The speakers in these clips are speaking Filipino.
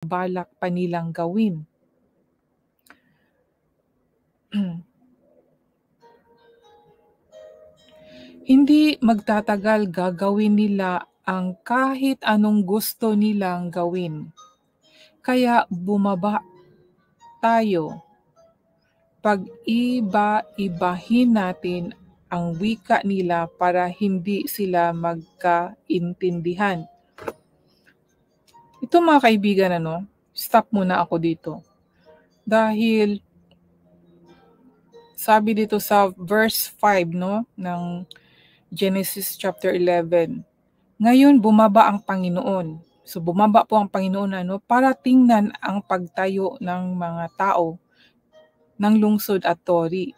balak pa nilang gawin. Hindi magtatagal gagawin nila ang kahit anong gusto nilang gawin. Kaya bumaba tayo. Pag-iba-ibahin natin ang wika nila para hindi sila magkaintindihan. Ito mga kaibigan, stop muna ako dito. Dahil sabi dito sa verse 5 ng Genesis chapter 11, ngayon bumaba ang Panginoon. So bumaba po ang Panginoon para tingnan ang pagtayo ng mga tao ng lungsod at tore.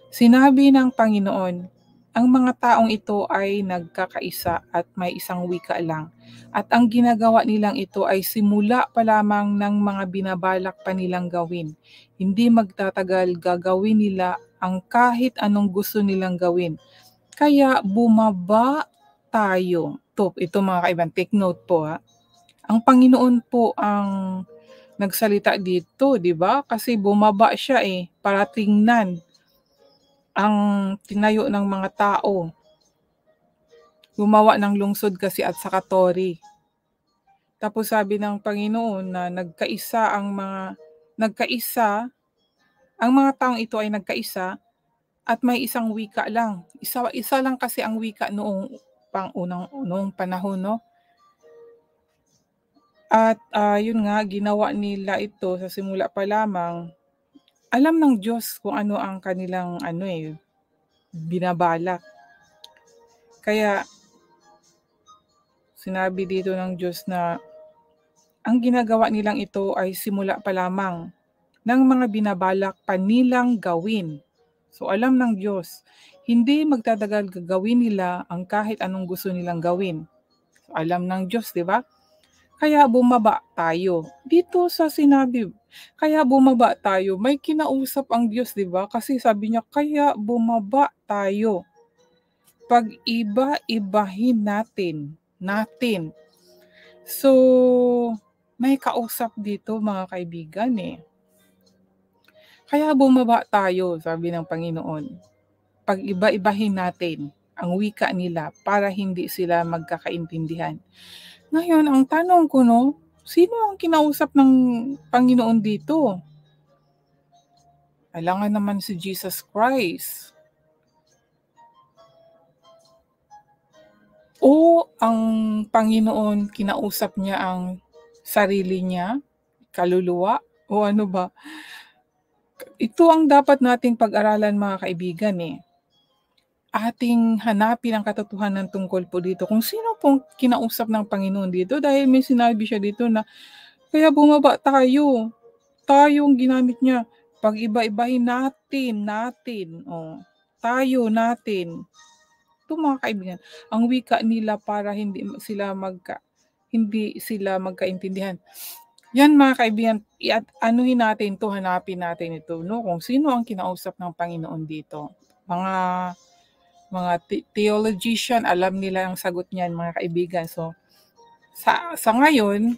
Sinabi ng Panginoon, ang mga taong ito ay nagkakaisa at may isang wika lang. At ang ginagawa nilang ito ay simula pa lamang ng mga binabalak pa nilang gawin. Hindi magtatagal gagawin nila ang kahit anong gusto nilang gawin. Kaya bumaba tayo. Ito mga kaibigan, take note po ha. Ang Panginoon po ang nagsalita dito, di ba? Kasi bumaba siya para tingnan ang tinayo ng mga tao. Gumawa ng lungsod kasi at saka tori. Tapos sabi ng Panginoon na ang mga taong ito ay nagkaisa at may isang wika lang. Isa lang kasi ang wika noong panahon, no? At yun nga, ginawa nila ito sa simula pa lamang. Alam ng Diyos kung ano ang kanilang binabalak. Kaya sinabi dito ng Diyos na ang ginagawa nilang ito ay simula pa lamang ng mga binabalak pa nilang gawin. So alam ng Diyos, hindi magtatagal gagawin nila ang kahit anong gusto nilang gawin. So, alam ng Diyos, di ba? Kaya bumaba tayo. Dito sa sinabi, kaya bumaba tayo, may kinausap ang Diyos, di ba? Kasi sabi niya, kaya bumaba tayo. Pag-iba-ibahin natin. So, may kausap dito mga kaibigan Kaya bumaba tayo, sabi ng Panginoon. Pag-iba-ibahin natin ang wika nila para hindi sila magkakaintindihan. Ngayon, ang tanong ko, sino ang kinausap ng Panginoon dito? Alangan naman si Jesus Christ. O ang Panginoon, kinausap niya ang sarili niya, kaluluwa, o ano ba? Ito ang dapat nating pag-aralan mga kaibigan Ating hanapin ang katotohanan tungkol po dito kung sino pong kinausap ng Panginoon dito dahil may sinabi siya dito na kaya bumaba tayo. Tayong ginamit niya. Pag-iba-ibahin natin. Tayo natin. Ito mga kaibigan, ang wika nila para hindi sila magkaintindihan. Yan mga kaibigan, anuhin natin to, hanapin natin ito, kung sino ang kinausap ng Panginoon dito. Mga theologian, alam nila ang sagot niyan mga kaibigan. So, sa ngayon,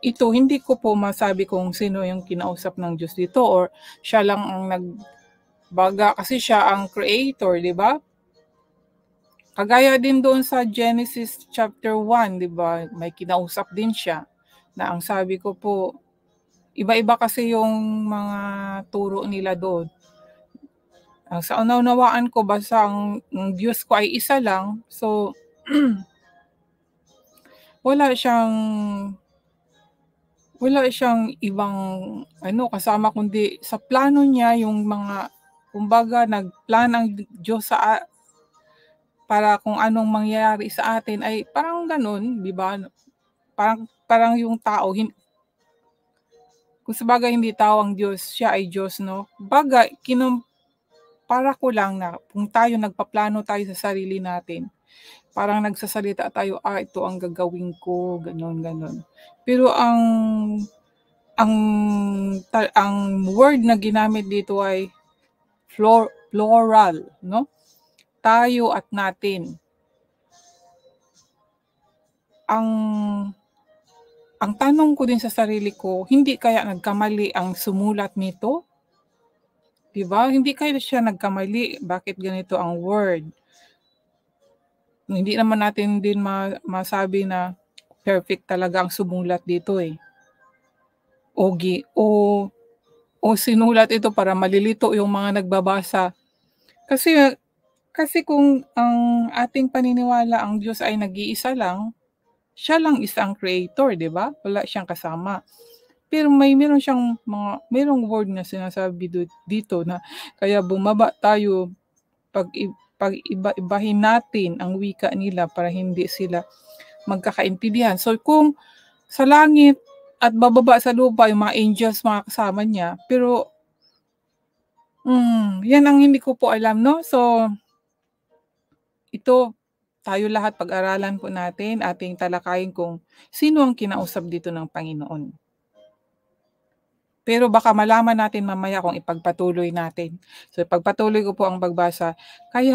ito, hindi ko po masabi kung sino yung kinausap ng Diyos dito or siya lang ang nagbaga kasi siya ang creator, di ba? Kagaya din doon sa Genesis chapter 1, di ba? May kinausap din siya na ang sabi ko po, iba-iba kasi yung mga turo nila doon. Sa unawaan ko, basta ang Diyos ko ay isa lang. So, wala siyang ibang kasama kundi sa plano niya yung mga, kumbaga nagplan ang Diyos para kung anong mangyayari sa atin ay parang ganun, di ba? Parang yung tao, kung sabagay hindi tao ang Diyos, siya ay Diyos, no? Bagay, para ko lang na kung nagpaplano tayo sa sarili natin, parang nagsasalita tayo, ito ang gagawin ko, ganon. Pero ang word na ginamit dito ay plural, no? Tayo at natin. Ang ang tanong ko din sa sarili ko, hindi kaya nagkamali ang sumulat nito? 'Di ba? Hindi kaya siya nagkamali, bakit ganito ang word? Hindi naman natin din masabi na perfect talaga ang sumulat dito, eh. O gi o sinulat ito para malilito yung mga nagbabasa. Kasi kasi kung ang ating paniniwala ang Diyos ay nag-iisa lang, siya lang isa ang creator, 'di ba? Wala siyang kasama. Pero meron siyang merong word na sinasabi dito na kaya bumaba tayo pag-iba-ibahin natin ang wika nila para hindi sila magkakaintindihan. So kung sa langit at bababa sa lupa yung mga angels, mga kasama niya, pero, 'yan ang hindi ko po alam 'no. So, ito, tayo lahat pag-aralan po natin, ating talakayin kung sino ang kinausap dito ng Panginoon. Pero baka malaman natin mamaya kung ipagpatuloy natin. So, ipagpatuloy ko po ang pagbasa. Kaya